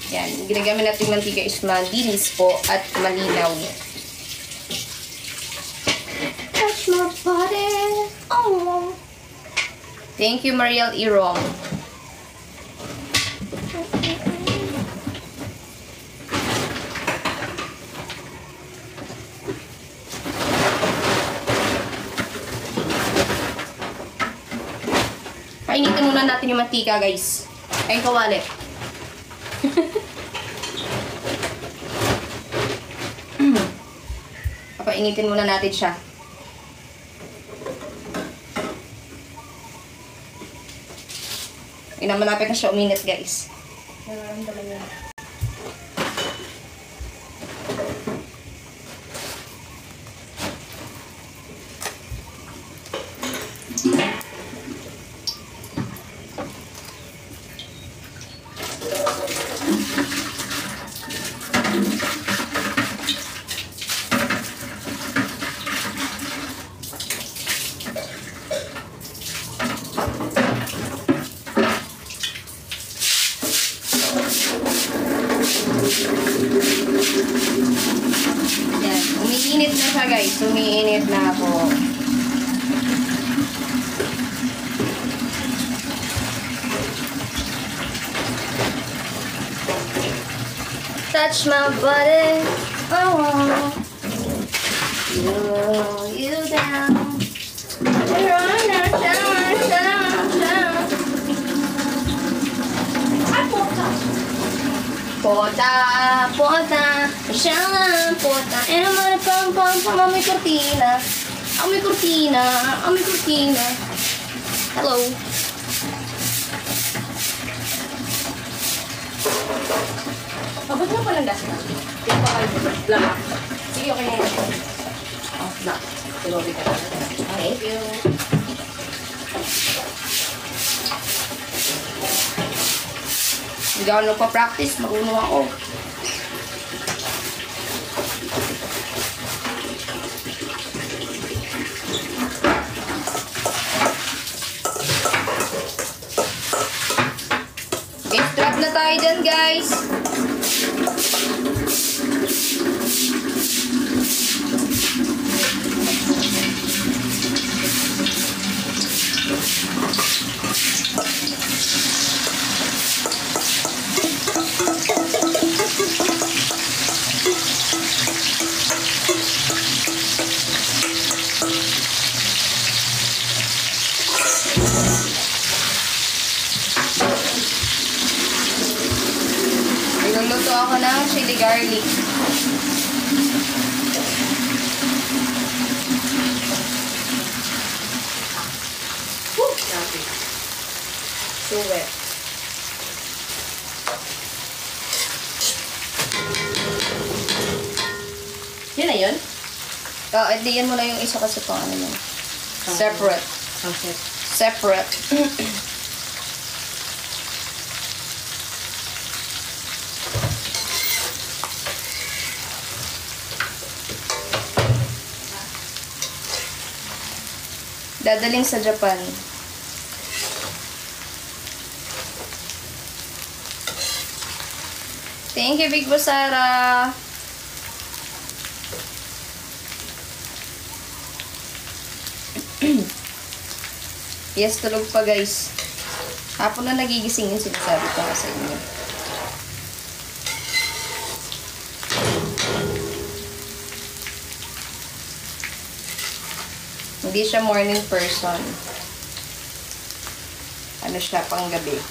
Yan. Ginagamit natin mantika is malinis po at malinaw. Touch my body. Oh. Thank you, Mariel Irong. Painitin muna natin yung mantika, guys. Ayun, kawali. Painitin muna natin siya. Malapit na siya uminit, guys. Nararamdaman niya. Yan. Umiinit na siya, guys. Umiinit na ako. Touch my body. Oh, you down. Pota, pota, shala, pota, emang pam pam pam, amoy cortina, amoy cortina, amoy cortina. Hello. Abot mo pa ng gas na. Tingnan pa kayo. Black. Sige, okay na yun. Oh, black. Tuloy ka. Thank you. Hindi ako nagpa-practice. Marunong ako. Beef trap na tayo dyan, guys. Nagluluto ako ng chili garlic. Woo! So wet. Yan na yun? Oo, ediyan mo na yung isa kasi pang ano yun. Separate. Okay. Separate. Dadaling sa Japan. Thank you, Big Boss Sara. Yes, tulog pa, guys. Hapon na nagigising yung sinasabi ko nga sa inyo. Hindi siya morning person. Ano siya, pang gabi.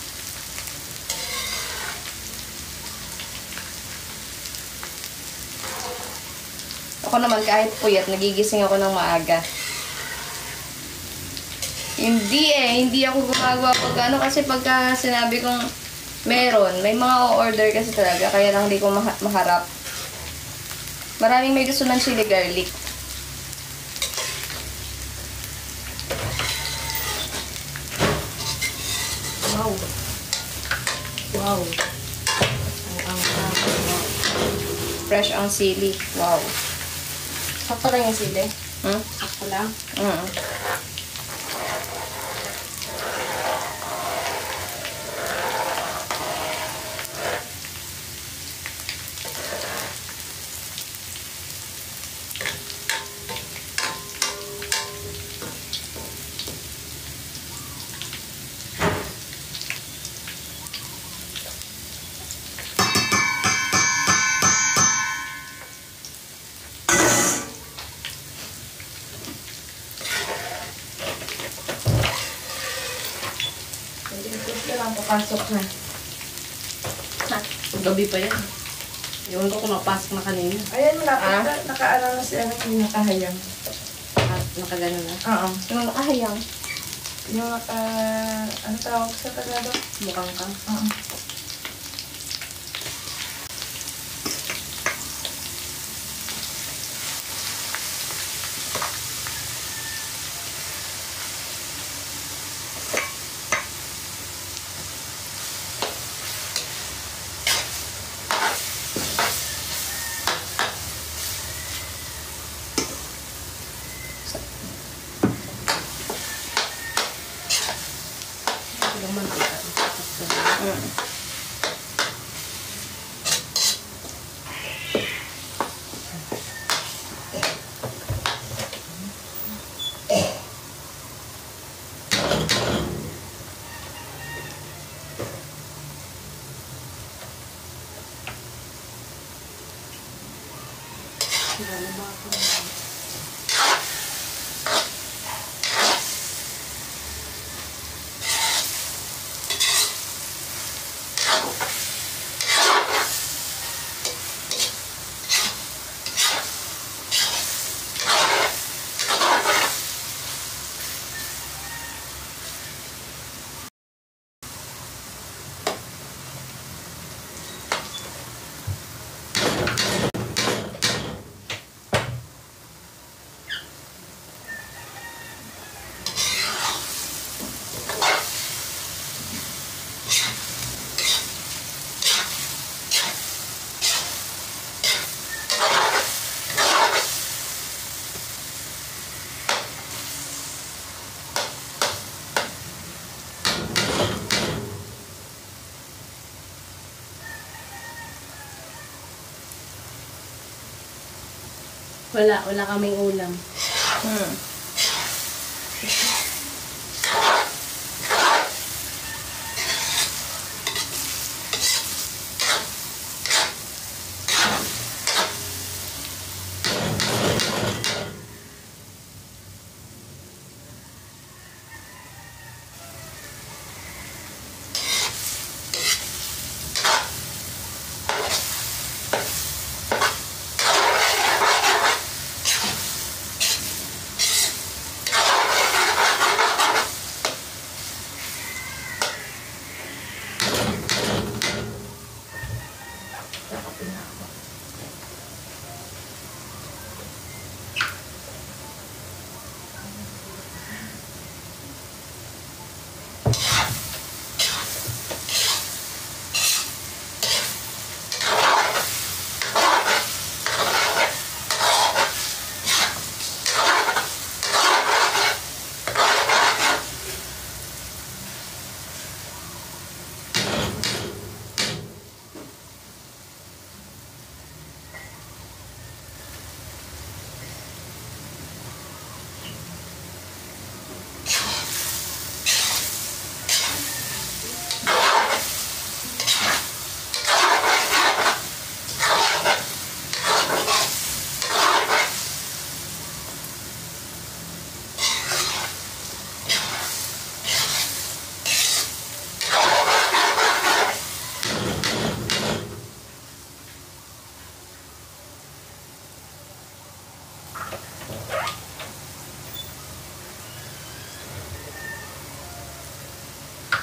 Ako naman, kahit puyat, nagigising ako ng maaga. Hindi ako gumagawa pag ano, kasi pagka sinabi kong meron, may mga order kasi talaga, kaya lang hindi ko maharap. Maraming may gusto ng chili garlic. Wow. Wow. Fresh ang sili. Wow. Sakto lang yung sili. Sakto lang. papasok na. Ha? Gabi pa yan. Ewan ko kung napasok na kanina. Ayan, naka-ano na si ano, yung nakahayang. Nakagano na. Oo. Yung nakahayang. Yung ano tawag sa Tagalog? Mukhang ka. Oo. Ilang mantika. Wala ba ako? Wala kaming ulam.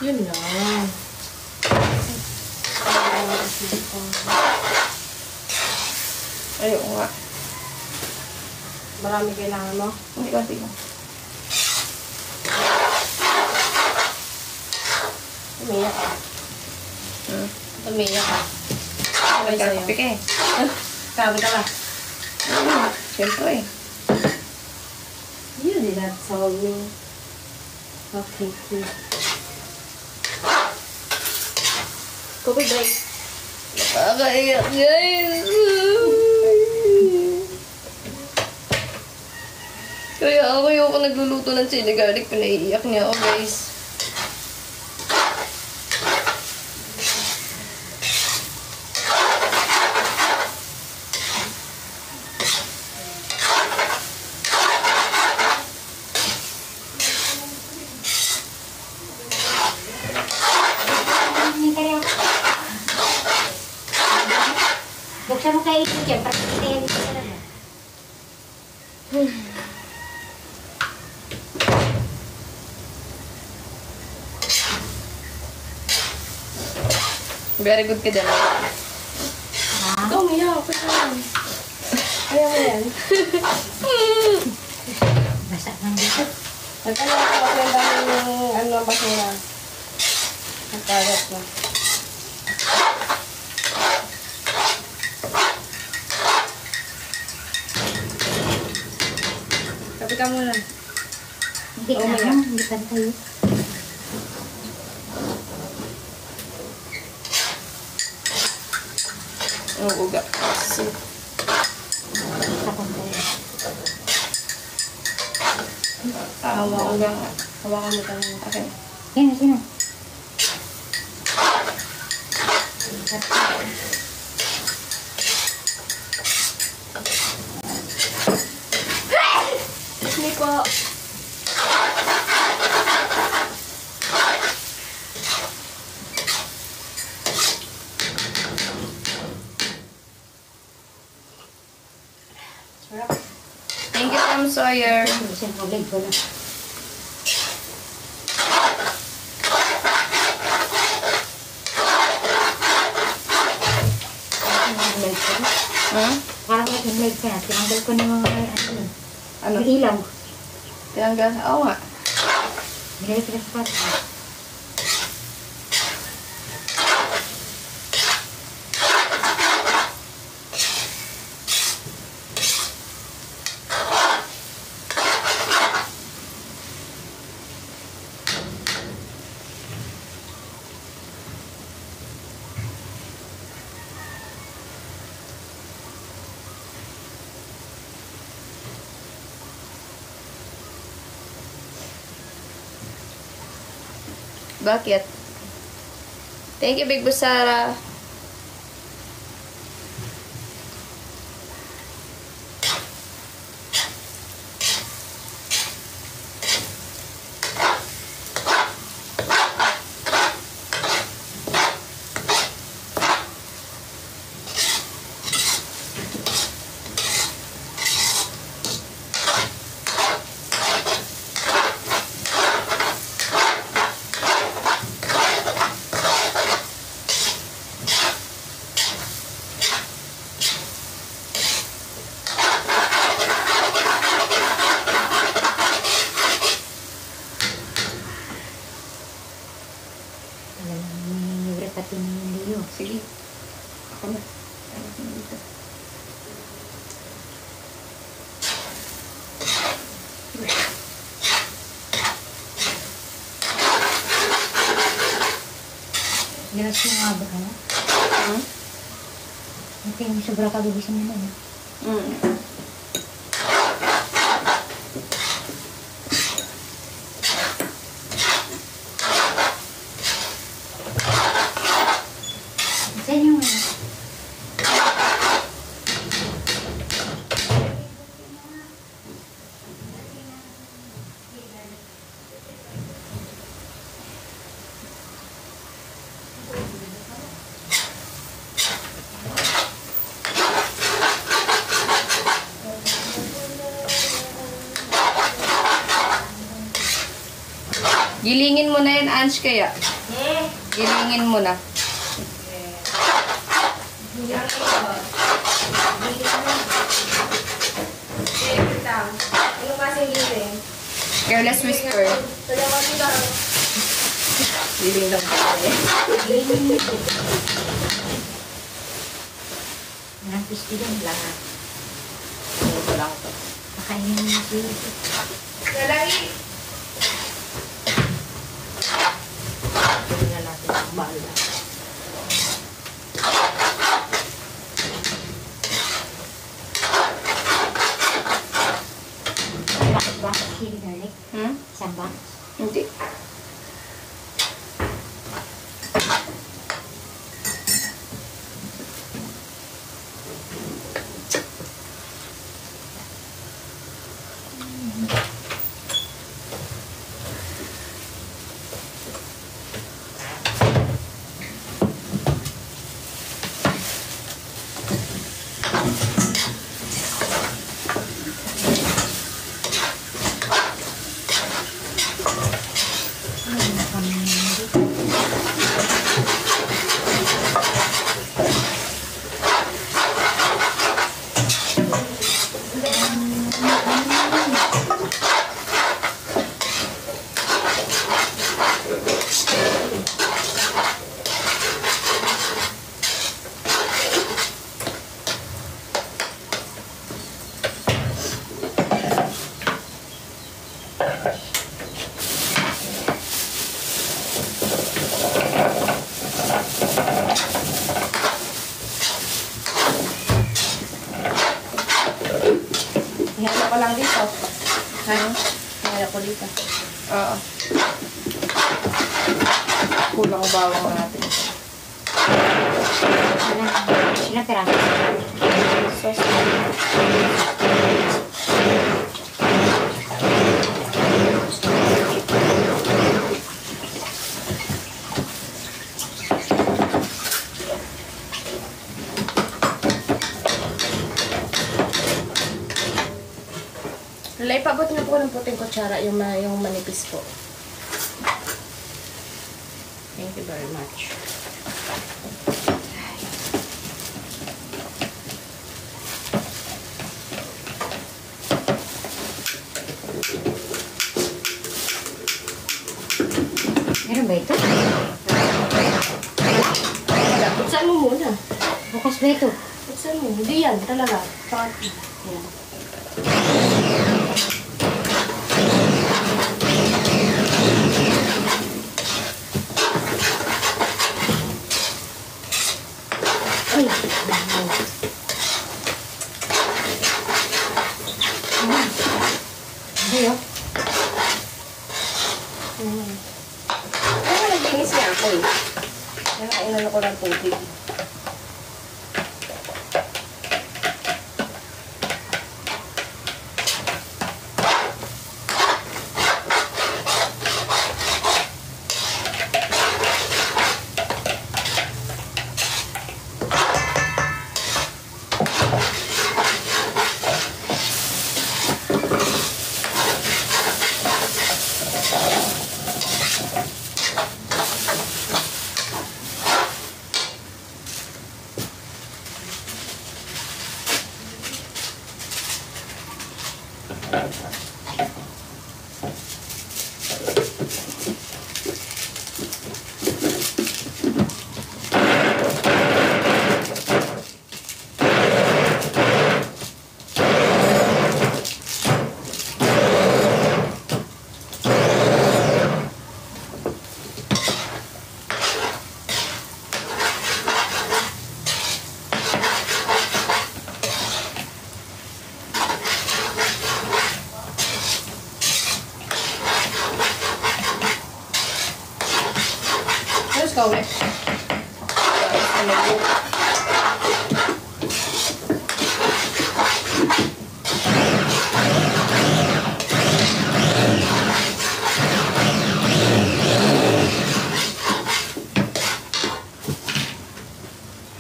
Yun lang. Ayoko nga. Marami kailangan mo? Hindi konti lang. Umiyak ka. Umiyak ka. Okay sa'yo. Nagkakape ka eh. Sabi ka ba? Siyempre. You did not tell me. Okay, please. Kopi, guys. Nakakaiyak, guys. Kaya ako yung nagluluto ng chili garlic, pinaiiyak niya ako, guys. Buksan mo kayo ito dyan, para kita yan ito talaga. Very good ka dyan. Ha? Ikaw, Mia. Okay na yan. Kaya mo yan. Basa lang dito. Nagkano ako ako yung dami yung ano ang basura. Nagkagat na. Kapi ka muna. Hindi Oo, na, Mia. hindi pa tayo. Ang uga. Tapos tayo. Hawakan mo. Hawakan mo tayo. Okay. Yan, sino? Hindi po. Thank you, Tom Sawyer. Isang leg ko lang. Leg ko. Hmm? Parang yung leg ko na. Tinanggal ko ng mga ano. Ano? Yung ilaw. Tinanggal. Oo nga. Nilagay ko na sa kwarto. Bakit? Thank you, Big Busara. Pati na yung liyo. Sige. Ako na. Ayos na dito. Lalas mo nga ba ka? Hmm? Ito yung sobra kagubisan mo na. Hmm. Saan yung ano? Gilingin mo na yan, Ange, kaya. Gilingin mo na. Ano kasi giling? Careless whisper. Giling lang pa eh. Walang pisti doon. Lahat. Ito lang to. Makainin mo yung Lalaki! Tingnan natin ang bala. bakit sili garlic. Hmm? Isang box. Hindi. ko lang dito. Ha? Kaya ko dito. Oo. Kulang bawang natin. Ilang pera? Sauce. Lala, ipabot na po ng puting kutsara yung manipis po. Thank you very much. Meron ba ito? Buksan mo muna. Bukas ba ito? Buksan mo. Hindi yan talaga. Yan. Ay! Hindi oh. Ano naglinis niya ako eh. Inano ko ng tubig. Let's go eh.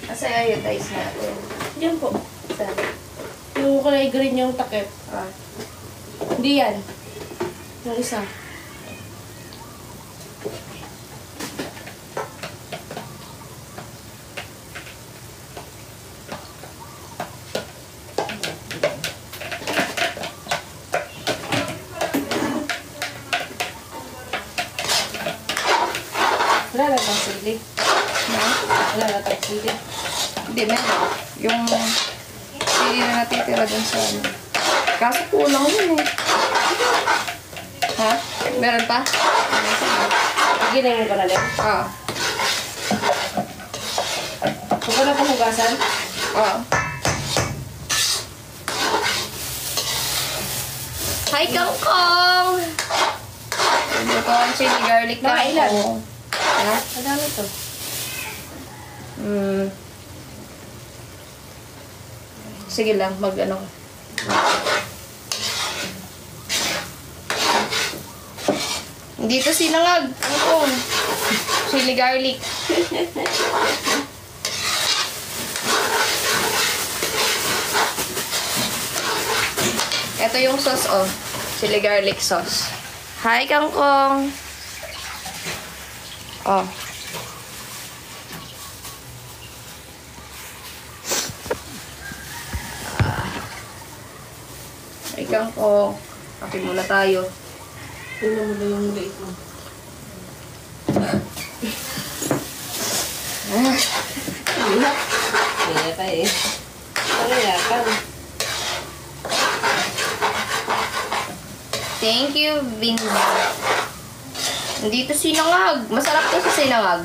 Kasi iodize natin. Yan po. Saan? Yung kulay green yung takip. Ah. Hindi yan. Yung isa. Wala na tayong sili. Wala na tayong sili. Hindi, meron. Yung hindi na natitira dun sa ano. Kaso kulang yun eh. Ha? Meron pa? Ginayin ko na din. Ah. Huwag ko na pahugasan. Ah. Hi, Kangkong! Ito ang chili garlic Mga ilan? kangkong. Ha? Madami to. Sige lang, mag-ano. Dito sinangag. Kangkong. Chili garlic. Ito yung sauce, oh. Chili garlic sauce. Hi, Kangkong. Oh. Hi, Kangkong. Kape muna tayo. Tingnan mo na yung liit mo. Iyak. Iyak ka eh. Ano yakan? Thank you, Vinda. Nandito sinangag. Masarap to sa sinangag.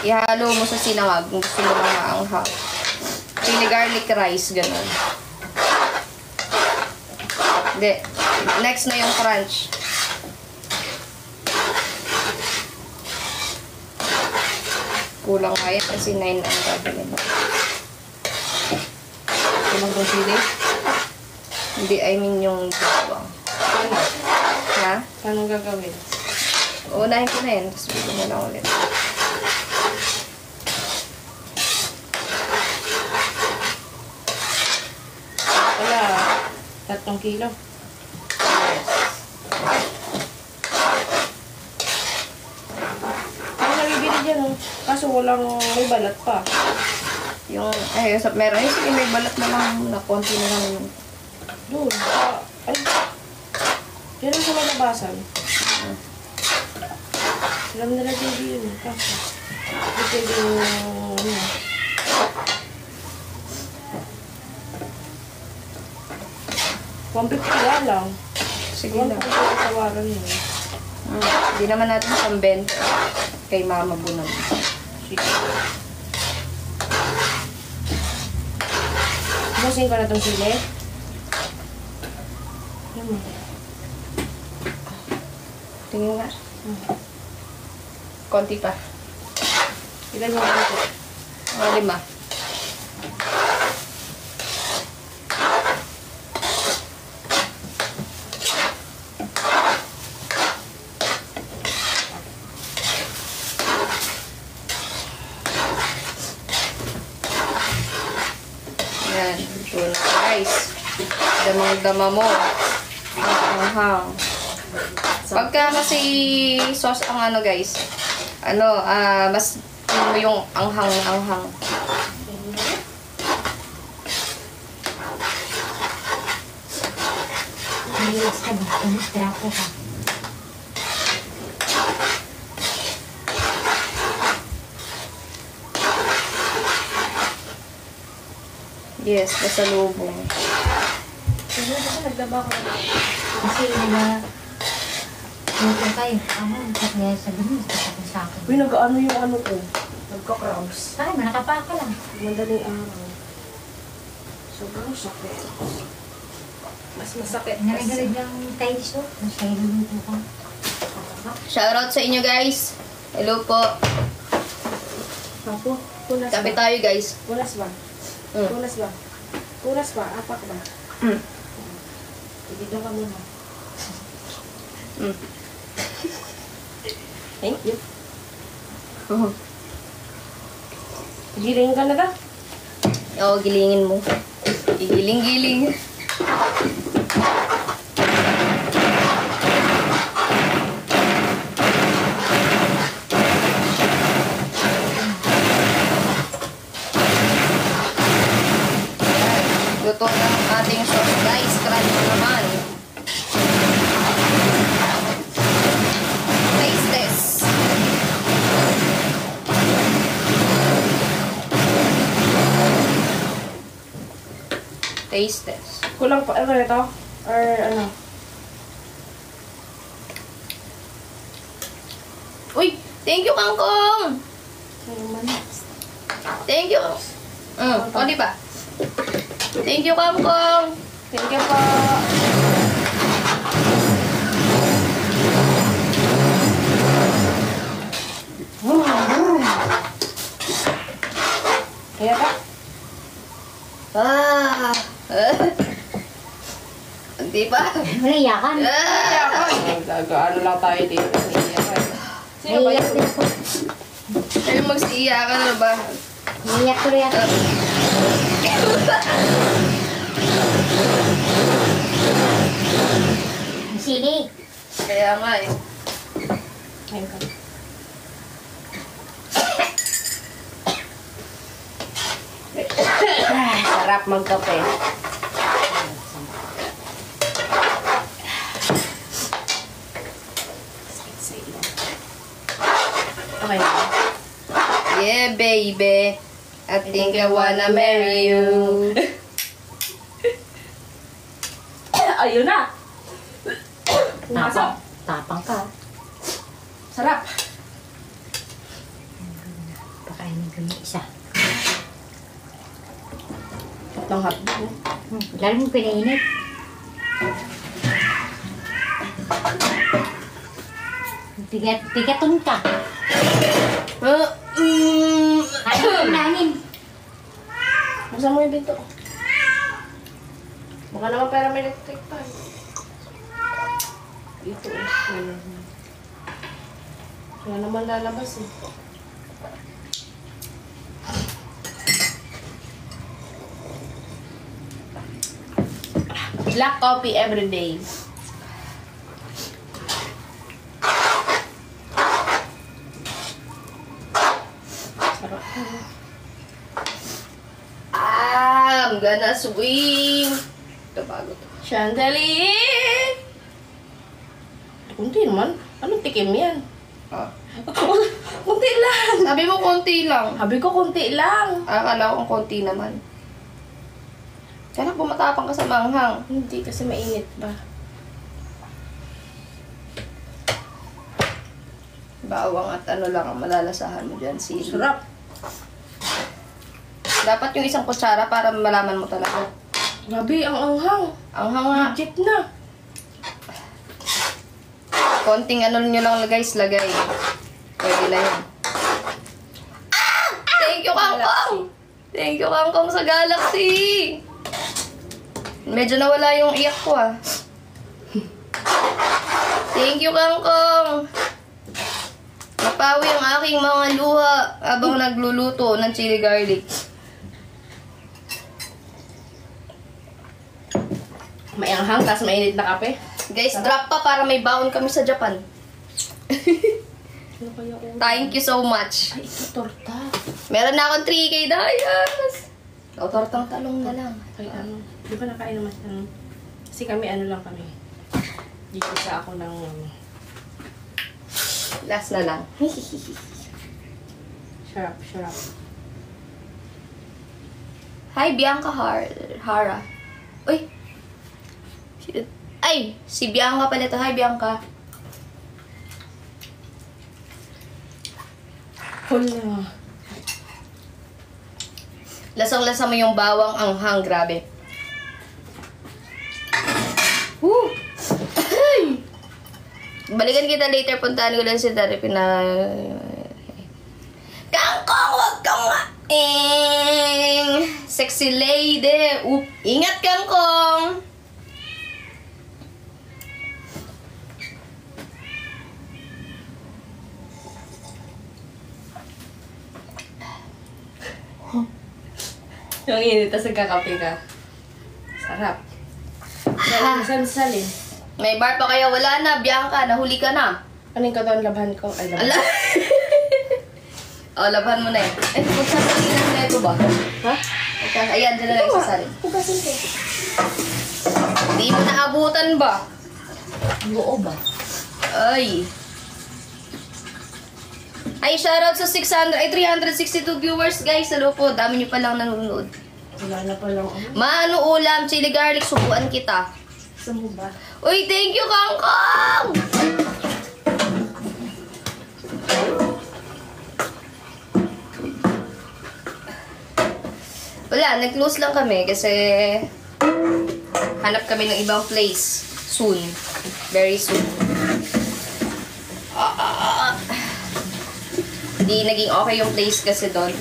Ihalo mo sa sinangag kung gusto mo mga anghang. Chili garlic rice, ganun. Hindi. Next na yung crunch. Kulang nga yan kasi 9 ang gagawin. Kulang kong sili. Hindi, I mean yung bawang. Ano? Ha? Paano gagawin? Uunahin ko na yan. Tapos bigyan mo lang ulit. Wala. 3 kilo. Ano nabibili dyan, oh? Kaso walang may balat pa. Yung, meron yung sige, may balat na lang na konti na lang yung Doon. Ay. Yan ang sa malabasan. Alam nila dito yun. Kaso. Ito yung, ano. $150 lang. sige lang. 150 ang tawaran yun. Hindi naman natin pambenta kay Mama Bunam. Sige. Busin ko na itong sili. Ano mo? Tingin nga. Konti pa. Ilan yung ano? Mga 5. Yan. Ito na guys. Damang-dama mo. Ang anghang. Pagka kasi sauce ang ano guys, mas mo yung anghang na anghang. Relax ka ba? Kumustrapo ka. Yes, pasalubong. Kasi Nito kayo. Kaya sabihin mo, tapos sa akin. Uy, nag-ano yung ano ko? Nagka-cramps. Ay, nakapaka lang. Madaling araw. Sobrang sakit. Mas masakit. Nalagalag ng tiles oh. Masaya dito ka. Shoutout sa inyo guys. Hello po. Apo, punas Kape ba? tayo guys. Punas ba? Mm. Punas ba? Punas ba? Apak ba? Mm. Dito ka muna. Mm. Thank you. Giling ka na ba? Oo, gilingin mo. Igiling-giling. Luto na ang ating sauce guys. Crunch naman. Taste test. Taste test. Kulang pa, ano ito? Or ano? Uy! Thank you, Kangkong! Ano man? Thank you. O, di ba? Thank you, Kangkong! Thank you po. Kaya ba? Ah! Di ba? Wala iyakan. Ano lang tayo dito. Sino ba Naiyak yun? din ako. Ay, magsiiya ka na ba? Naiyak ko rin ako. Ang sili. Kaya nga eh. Ayun ka. Sarap magkape. Okay na. Yeah, baby. I think I wanna marry you. Ayun na! Tapang. Tapang ka. Sarap! Pakainin ko yung isa. Tatlong hotdog. Lalo mo pinainit. Tigaton ka. Ayaw namin. Buksan mo yung pinto. Baka naman pera may electric pa. Ito eh. Wala naman lalabas eh. Black coffee every day. Sarap. I'm gonna swing. Ito bago to. Chandelier! Kunti naman. Anong tikim yan? Ah. Kunti lang. Sabi mo konti lang. Sabi ko kunti lang. Akala ko konti naman. Kaya bumatapang ka sa manghang. Hindi kasi mainit ba? Bawang at ano lang ang malalasahan mo dyan. Sili. Sarap. Dapat yung isang kutsara para malaman mo talaga. Grabe, ang anghang. Ang hanga. Legit na. Konting ano nyo lang guys, lagay. Pwede na yun. Ah! Thank you, Kangkong! Thank you, Kangkong sa Galaxy! Medyo nawala yung iyak ko ah. Thank you, Kangkong! Napawi ang aking mga luha habang nagluluto ng chili garlic. May anghang, tapos mainit na kape. Guys, drop pa para may baon kami sa Japan. Ano kaya ulo? Thank you so much. Ay, ito torta. Meron na akong 3K dayas. O, tortang talong na lang. Ay, ano. Di ba nakain naman siya? Kasi kami, ano lang kami. Dito sa ako ng... Last na lang. Sarap, sarap. Hi, Bianca Hara. Uy! Ay! Si Bianca pala to. Hi, Bianca. Hala. Lasang-lasa mo yung bawang anghang. Grabe. Woo! Ay! Balikan kita later. Puntahan ko lang si Dari. Kangkong! Huwag kang sexy lady. Ingat, Kangkong! Yung init, tapos nagkakape ka. Sarap. Saan salin? May bar pa kaya? Wala na, Bianca. Nahuli ka na. Ano yung katawan labahan ko? Ay, labahan. Ala! Labahan mo na eh. Magsasalin na ito ba? Ha? Ayan, dyan na lang isasalin. Hugasin ko. Hindi mo naabutan ba? Oo ba? Ay. Ay, shoutout sa 362 viewers, guys. Hello po. Dami nyo palang nanonood. Wala na palang ano. Maano ulam? Chili garlic. Subuan kita. Saan mo ba? Uy, thank you, Kangkong! Wala, nag-close lang kami kasi hanap kami ng ibang place soon. Very soon. Hindi naging okay yung place kasi doon.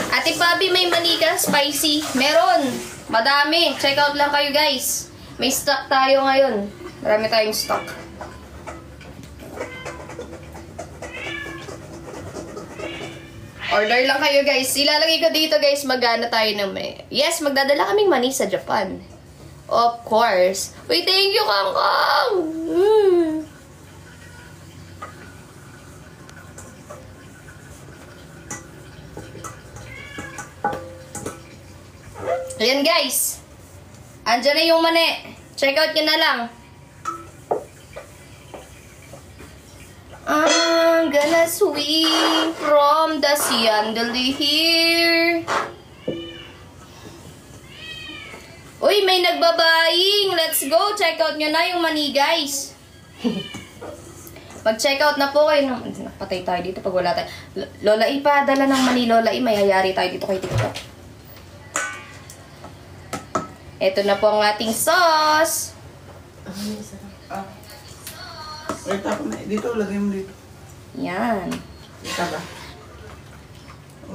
Ate Pabi, may manika spicy. Meron. Madami. Check out lang kayo, guys. May stock tayo ngayon. Marami tayong stock. Order lang kayo, guys. Ilalagay ko dito, guys. Magana tayo ng may... Yes, magdadala kaming mani sa Japan. Of course. Uy, thank you, Kangkong! Ayan, guys. Andiyan na yung mani. Check out nyo na lang. I'm gonna swing from the chandelier. Uy, may nagbabaying. Let's go. Check out nyo na yung mani, guys. Mag-check out na po kayo. Napatay tayo dito pag wala tayo. Lola E, padala ng mani Lola E. Mayayari tayo dito kay TikTok. Ito na po ang ating sauce. Wait, ako na. Dito, lagay mo dito. Yan. Ika ba?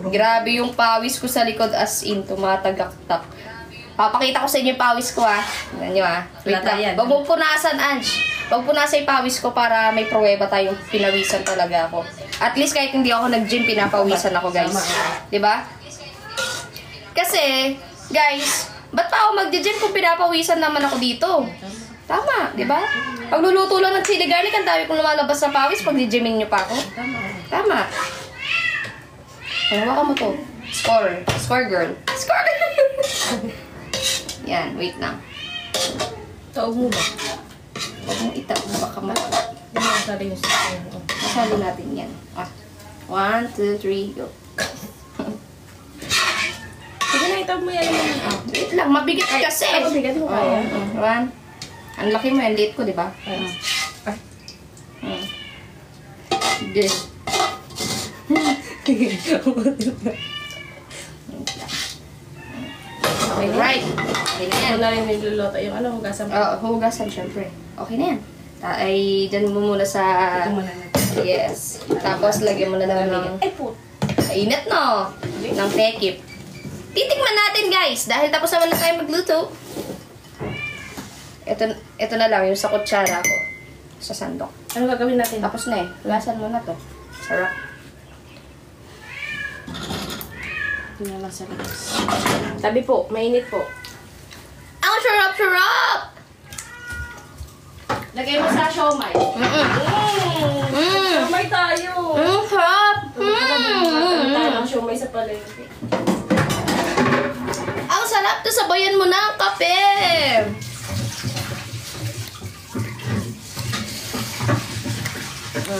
Grabe yung pawis ko sa likod as in, tumatagaktak. Papakita ko sa inyo yung pawis ko Tingnan nyo Wait Lata yan. lang. Huwag mong punasan, Ange. Huwag punasan yung pawis ko para may pruweba tayong pinawisan talaga ako. At least kahit hindi ako nag-gym, pinapawisan ako, guys. Diba? Kasi, guys, ba't pa ako mag-gym kung pinapawisan naman ako dito? Tama, diba? Pag luluto lang ng chili garlic, ang dami kong lumalabas sa pawis pag di-gymin nyo pa ako. Tama. Hawakan mo to. Score. Score, girl. Score! Yan, wait lang. Taog mo ba? Huwag mong itaw. Baka Hindi mo sabi yung sa'yo. masalo natin yan. 1, 2, 3, go. Sige na, itaog mo yan. Wait lang, mabigat kasi. Mabigat mo kaya. 1. Ang laki mo yan, liit ko, di ba? Good. Alright. Okay na yan. Ako na rin nagluluto yung hugasan mo. Hugasan, syempre. Okay na yan. Ay, dyan mo muna sa... Ito muna natin. Yes. Tapos, lagyan mo na lang ng... Ay, put. Init, no? Ng tekip. Titikman natin, guys. Dahil tapos naman na tayo magluto. Ito na lang, yung sa kutsara ko. Sa sandok. Ano gagawin natin? Tapos na Hugasan mo na to. Sarap. Ito na lang sa labas. Tabi po, mainit po. Ang sarap-sarap! Lagay mo sa siomay. Siomay tayo. Sarap! Tayo ng siomay sa palengke. Ang sarap to, sabayan mo na ang kape!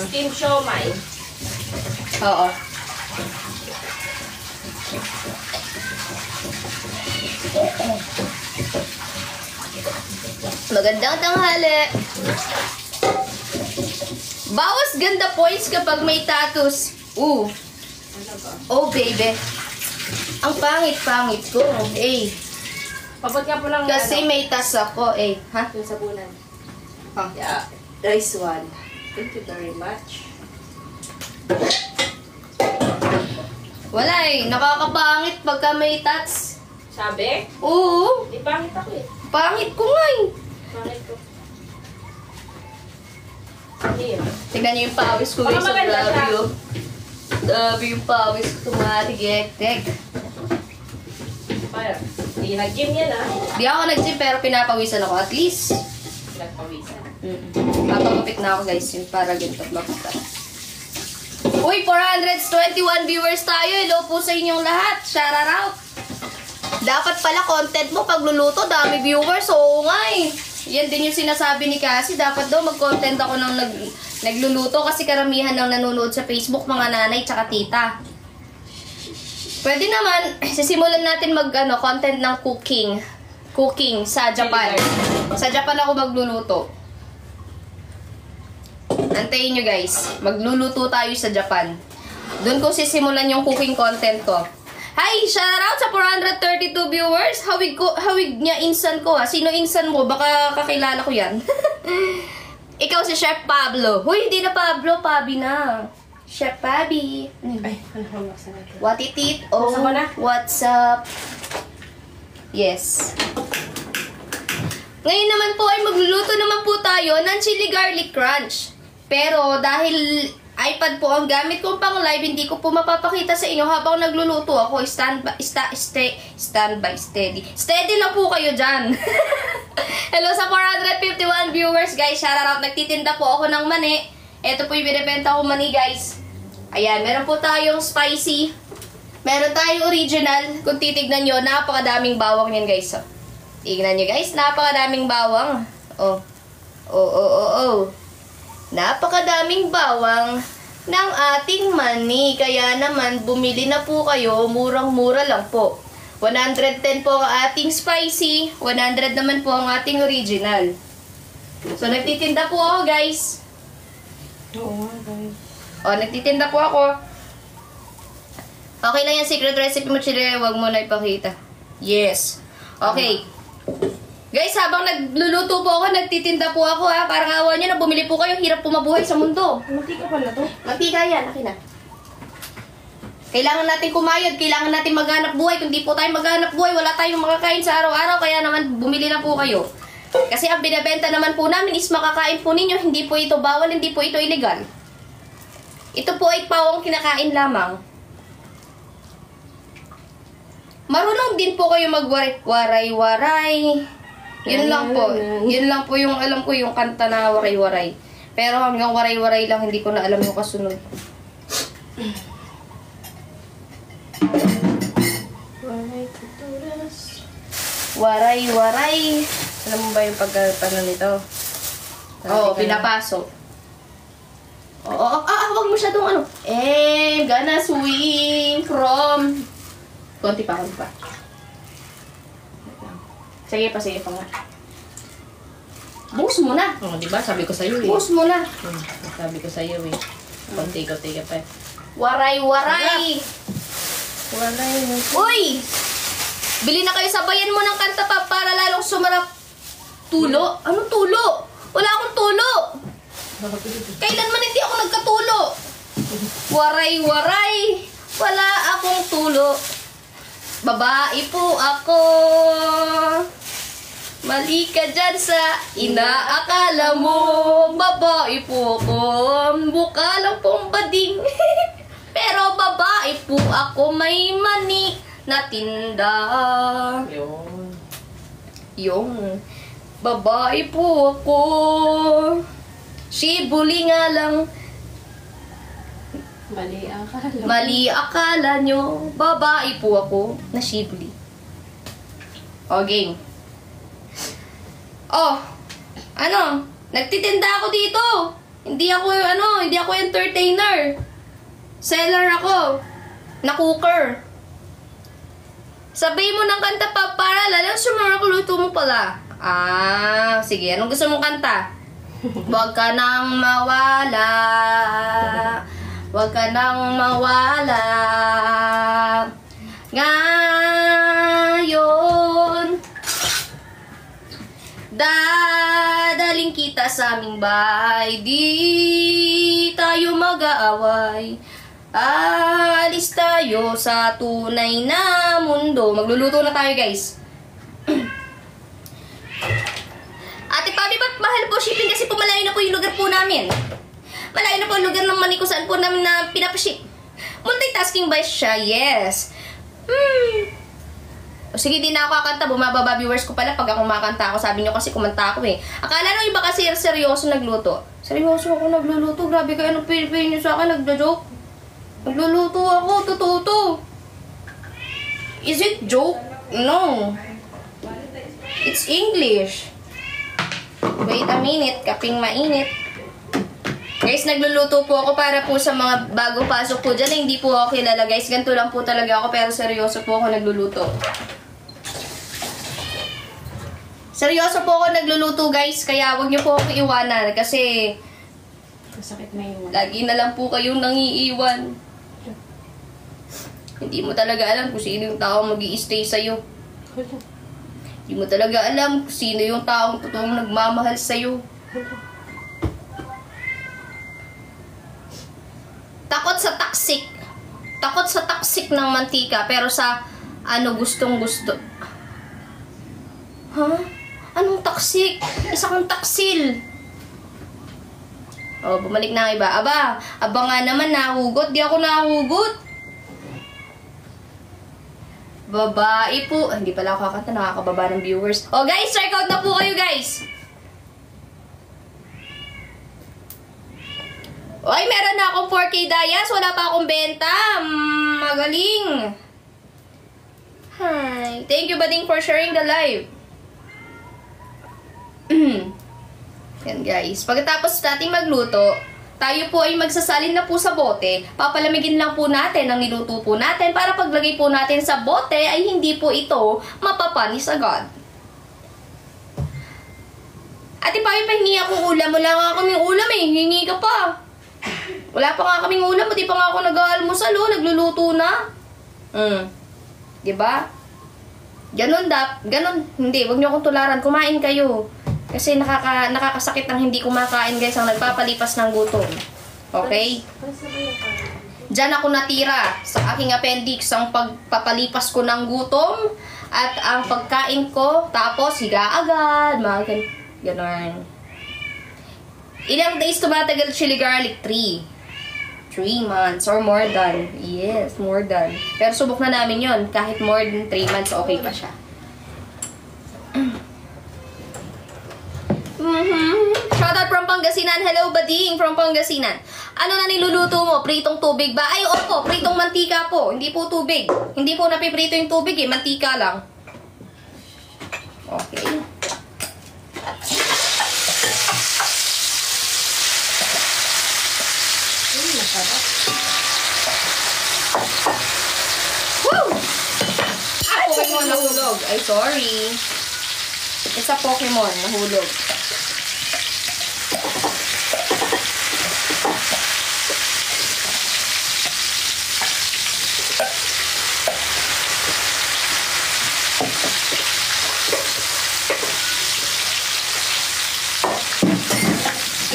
Steam siomay. Oo. Magandang tanghali. Bawas ganda points kapag may tattoos. Oh, baby. Ang pangit-pangit ko. Pabot nga po lang. Kasi may tas ako, Ha? Yung sabunan. Yeah. Nice one. Thank you very much. Wala nakakapangit pagka may tats. Sabi? Oo. Di pangit ako eh. Pangit ko nga Pangit ko. Hindi yun. Tignan niyo yung pawis ko, guys. Baka maganda Grabe siya. yun. Grabe yung pawis ko. Tumatigek-tek. Parang, hindi nag-gym yan ah. Di ako nag-gym pero pinapawisan ako. At least, Nagpawisan. papagupit na ako, guys. Yun para ganito. Uy, 421 viewers tayo. Hello po sa inyong lahat. Shout out. Dapat pala content mo pagluluto, dami viewers. Oo nga Yan din yung sinasabi ni Cassie. Dapat daw mag-content ako ng nagluluto kasi karamihan ng nanonood sa Facebook, mga nanay tsaka tita. Pwede naman, sisimulan natin content ng cooking. Cooking sa Japan. Sa Japan ako magluluto. Antayin nyo, guys. Magluluto tayo sa Japan. Doon ko sisimulan yung cooking content ko. Hi! Shoutout sa 432 viewers. Hawig niya insan ko Sino insan mo? Baka kakilala ko yan. Ikaw si Chef Pablo. Huy, hindi na Pablo. Pabi na. Chef Pabi. Ay, ano sa natin? What it eat? Oh, Buksan mo na? what's up? Yes. Ngayon naman po ay magluluto naman po tayo ng chili garlic crunch. Pero dahil iPad po ang gamit kong pang live, hindi ko po mapapakita sa inyo habang nagluluto ako. Steady. Steady lang po kayo dyan. Hello sa 451 viewers, guys. Shout out. Nagtitinda po ako ng mani. Ito po yung binibenta ko mani, guys. Ayan, meron po tayong spicy. Meron tayong original. Kung titignan nyo, napakadaming bawang yan, guys. Tignan nyo, guys. Napakadaming bawang. Napakadaming bawang ng ating mani. Kaya naman, bumili na po kayo. Murang-mura lang po. 110 po ang ating spicy. 100 naman po ang ating original. So, nagtitinda po ako, guys. Oo nga, guys. O, nagtitinda po ako. Okay lang yan, secret recipe mo, Chile. Huwag mo na ipakita. Yes. Okay. Guys, habang nagluluto po ako, nagtitinda po ako ha. Parang awa nyo na bumili po kayo. Hirap po mabuhay sa mundo. Mantika pala to. Mantika yan, akin na. Kailangan natin kumayod, kailangan natin maghanap buhay. Kung di po tayo maghanap buhay, wala tayong makakain sa araw-araw. Kaya naman, bumili na po kayo. Kasi ang binibenta naman po namin is makakain po ninyo. Hindi po ito bawal, hindi po ito illegal. Ito po ay pawang kinakain lamang. Marunong din po kayo magwaray-waray. Yun lang po. Yun lang po yung alam ko, yung kanta na waray-waray. Pero hanggang waray-waray lang, hindi ko na alam yung kasunod. Waray-waray. Alam mo ba yung pagkano nito? Oo, pinapasok. Oo, wag mo siya dong ano. Gonna swing from... Konti pa. Sige pa nga. Buhos mo na. Oo, diba? Sabi ko sa'yo eh. Buhos mo na. Sabi ko sa'yo eh. Konti pa. Waray-waray. Uy! Bili na kayo, sabayan mo ng kanta pa para lalong sumarap. Tulo? Anong tulo? Wala akong tulo. Kailanman hindi ako nagkatulo. Waray-waray. Wala akong tulo. Babae po ako. Mali ka dyan sa inaakala mo. Babae po ako. Mukha lang pong bading. Pero babae po ako, may mani na tinda. Yung babae po ako. Shibuli nga lang. Mali akala nyo. Babae po ako na shibuli. O, game. Oh, ano? Nagtitinda ako dito. Hindi ako entertainer. Seller ako. Na cooker. Sabihin mo ng kanta pa para lalang sumarap luto mo pala. Sige. Anong gusto mong kanta? Huwag ka nang mawala. Huwag ka nang mawala. Ngayon, dadaling kita sa aming bahay. Di tayo mag-aaway. Alis tayo sa tunay na mundo. Magluluto na tayo, guys. Ate Pabi, ba't mahal po shipping? Kasi po malayo na po yung lugar po namin. Malayo na po yung lugar ng money kung saan po namin na pinapaship. Multitasking ba siya? Yes. O sige, di na ako kakanta. Bumababa viewers ko pala pag ako makanta ako. Sabi nyo kasi kumanta ako eh. Akala nyo iba kasi seryoso nagluto. Seryoso ako nagluluto. Grabe kayo, anong pinipili nyo sa akin? Nagja-joke. Nagluluto ako. Totoo to. Is it joke? No. It's English. Wait a minute. Kaping mainit. Guys, nagluluto po ako para po sa mga bagong pasok po dyan na hindi po ako kilala. Guys, ganito lang po talaga ako pero seryoso po ako nagluluto. Seryoso po ako nagluluto, guys. Kaya wag niyo po ako iwanan kasi masakit na yun. Lagi na lang po kayong nangiiwan. Hindi mo talaga alam kung sino yung tao mag-i-stay sa'yo. Hindi mo talaga alam kung sino yung taong totoong nagmamahal sa'yo. Takot sa toxic. Takot sa toxic ng mantika. Pero sa gustong gusto. Huh? Anong toxic? Isa kang taksil. Oh, bumalik na ang iba. Aba nga naman nahugot. Di ako nahugot. Babae po. Hindi pala ako kakanta. Nakakababa ng viewers. Oh guys, strike out na po kayo guys. Oy, meron na akong 4K Dayas. Wala pa akong benta. Magaling. Hi. Thank you, Bading, for sharing the live. Yan, guys. Pagkatapos natin magluto, tayo po ay magsasalin na po sa bote. Papalamigin lang po natin ang niluto po natin para paglagay po natin sa bote ay hindi po ito mapapanis agad. Ate, pahingi akong ulam. Wala nga kaming ulam eh. Hingi ka pa. Wala pa nga kaming ulam, hindi pa nga ako nag-aalmusal, oh. Nagluluto na. Diba? Ganon, hindi, wag niyo akong tularan, kumain kayo. Kasi nakakasakit ang hindi kumakain, guys, ang nagpapalipas ng gutom. Okay? Diyan ako natira sa aking appendix, ang pagpapalipas ko ng gutom at ang pagkain ko, tapos higa agad, mga ganon. Ilang days tumatagal chili garlic? 3 months or more than. Yes, more than. Pero subok na namin yon. Kahit more than 3 months, okay pa siya. Shoutout from Pangasinan. Hello, Bading from Pangasinan. Ano na niluluto mo? Pritong tubig ba? Ay, opo, pritong mantika po. Hindi po tubig. Hindi po napiprito yung tubig eh. Mantika lang. Okay. Woo! Ah, Pokemon nahulog. Ay, sorry. Isa Pokemon nahulog.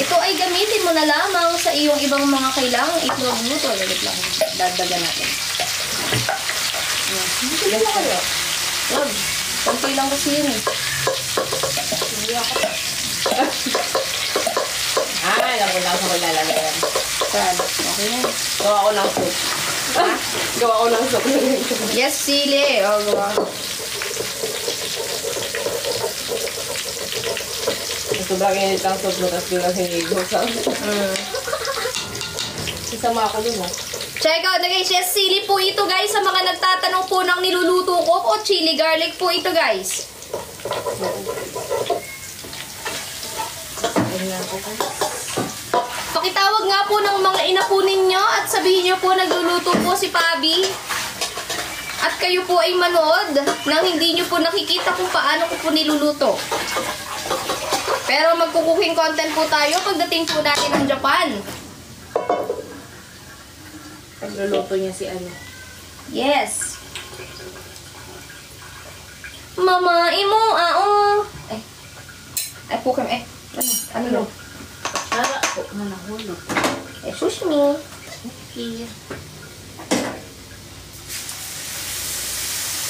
Ito ay gamitin mo na lamang sa iyong ibang mga kailangang itlog luto. Lalit lang. Dagdagan natin. Hindi mo kayo. Wag. Kunti lang kasi yun eh. Hindi ako. Alam ko lang sa lalagyan. Saan? Okay na. Gawa ko ng soup. Gawa ko ng soup. Yes, sili. O, gawa. Sobrang init ang soup mo, tapos bilang hinigo sa... Isama ako dun, oh. Check out na guys. Yes, sili po ito guys. Sa mga nagtatanong po ng niluluto ko o chili garlic po ito guys. Pakitawag nga po ng mga ina po ninyo at sabihin nyo po nagluluto po si Pabi. At kayo po ay manood nang hindi nyo po nakikita kung paano ko po niluluto. Pero magkukuking content po tayo pagdating po natin ng Japan. Pagluluto niya si ano. Yes. Mama, imo, Ay, pukim, Ano yun? Para ako na nahulog. Sushmi. Okay.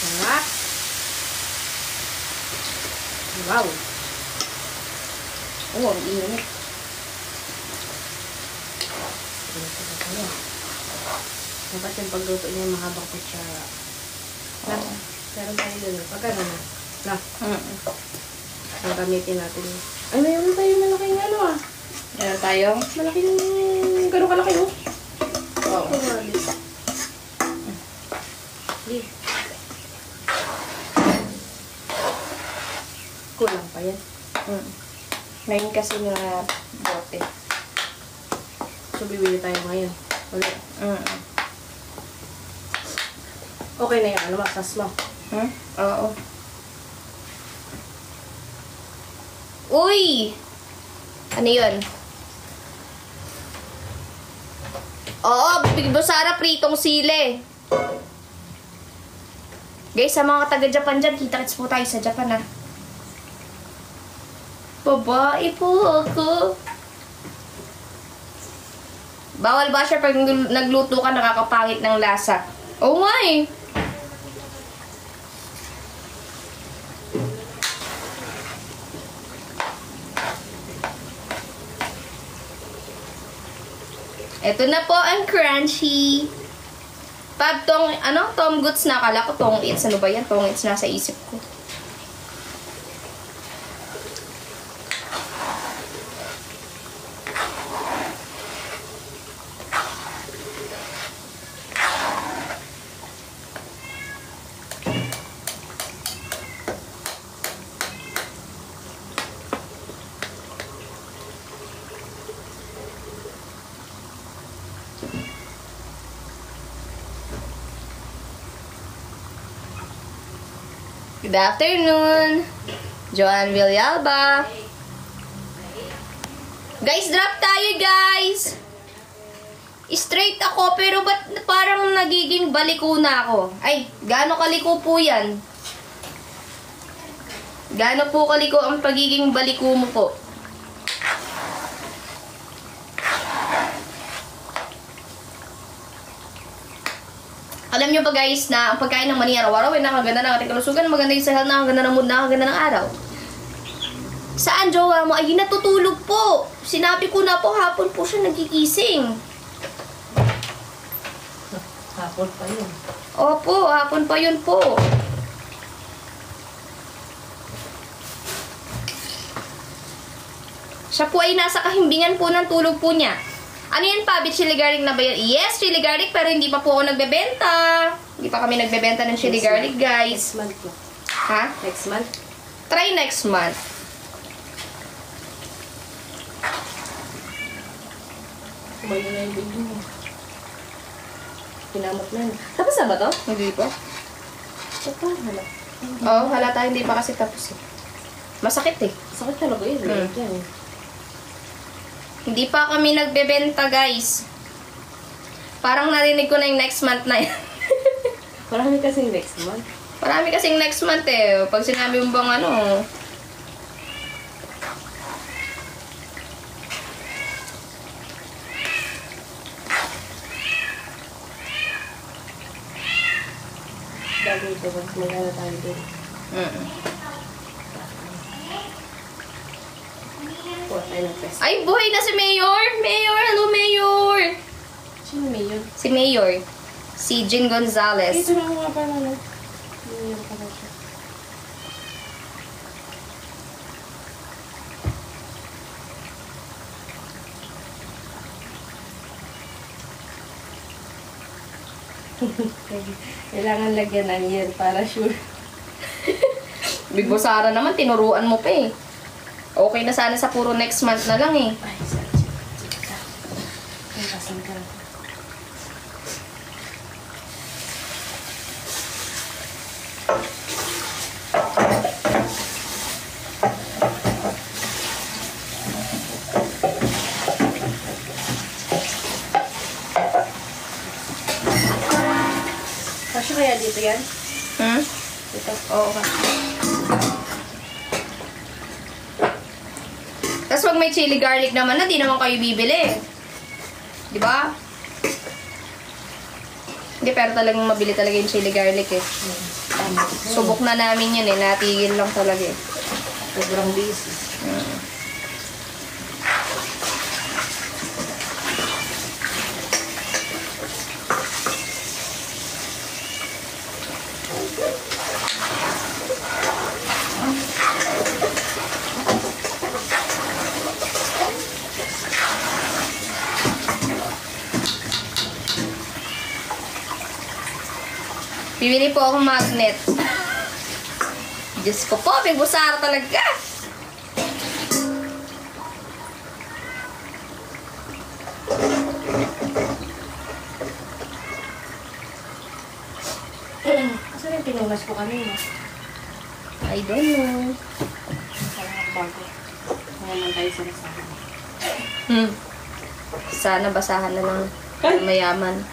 Sarap. Wow. Oh, ang init. Dapat yung pagluto niya mahabang kutsara. Na, meron tayo dun. Pagkano na? Na. Ang gamitin natin. Ay, mayroon tayo malaking ano ah. Meron tayong Malaking, gano'n kalaki oh. wow. Kulang pa yan. Ngayon kasi na bote. So, bibili tayo ngayon. Wala. Okay na yan. Ano matas mo? Oo. Uy! Ano yun? Oo, Busara pritong sili. Guys, sa mga taga-Japan dyan, kita-kits po tayo sa Japan ah. Babae po ako. Bawal ba siya pag nagluto ka, nakakapangit ng lasa? Oo nga eh. Ito na po ang crunchy. Pag tong, Tom Goods na, akala ko tong it's, ano ba yan? Tong it's nasa isip ko. Good afternoon, Joanne Villalba. Guys, drop tayo guys. Straight ako, pero ba't parang nagiging baliko na ako? Ay, gaano kaliko po yan? Gaano po kaliko ang pagiging baliko mo po? Alam nyo ba guys na ang pagkain ng mani araw-araw ay nakaganda ng ating kalusugan, maganda yung sahal, nakaganda ng mood, nakaganda ng araw. Saan jowa mo? Ay, natutulog po. Sinabi ko na po, hapon po siya nagigising. Hapon pa yun. Opo, hapon pa yun po. Siya po ay nasa kahimbingan po ng tulog po niya. Ano yan pa? Chili garlic na ba yan? Yes, chili garlic, pero hindi pa po ako nagbebenta. Hindi pa kami nagbebenta ng chili garlic, guys. Next month po. Ha? Next month? Try next month. Kumain na yung baby mo. Pinamot na yun. Tapos na ba to? Hindi pa. Ito pa, hala. Oo, halata hindi pa kasi tapos eh. Masakit eh. Sakit talaga yun. Hmm. Yan. Hindi pa kami nagbebenta, guys. Parang narinig ko na yung next month na yan. Marami kasing next month. Marami kasing next month eh. Pag sinabi mo bang ano, Dami ito ba? Mag-ano tayo din. Kuha tayo ng pest. Ay, buhay na si Mayor! Mayor! Hello, Mayor! Sino may yun? Si Mayor. Si Jean Gonzalez. Ito lang nga pa na. Yun pa na siya. Kailangan lagyan ng year para sure. Big Bosara naman, tinuruan mo pa eh. Okay na sana sa puro next month na lang eh. Ay, sorry. Ay, kasan ka. Kasya kaya dito yan? Hmm? Ito. Oo ka. Tapos pag may chili garlic naman na, di naman kayo bibili. Di ba? Hindi, pero talagang mabili talaga yung chili garlic eh. Subok na namin yun eh. Natigil lang talaga eh. Sobrang busy. Bibili po akong magnet. Diyos ko po, Big Bosara talaga. Saan yung pinunas ko kanina? I don't know. Parang bago. Ngayon tayo sa nasahan. Sana basahan na lang. Mayaman.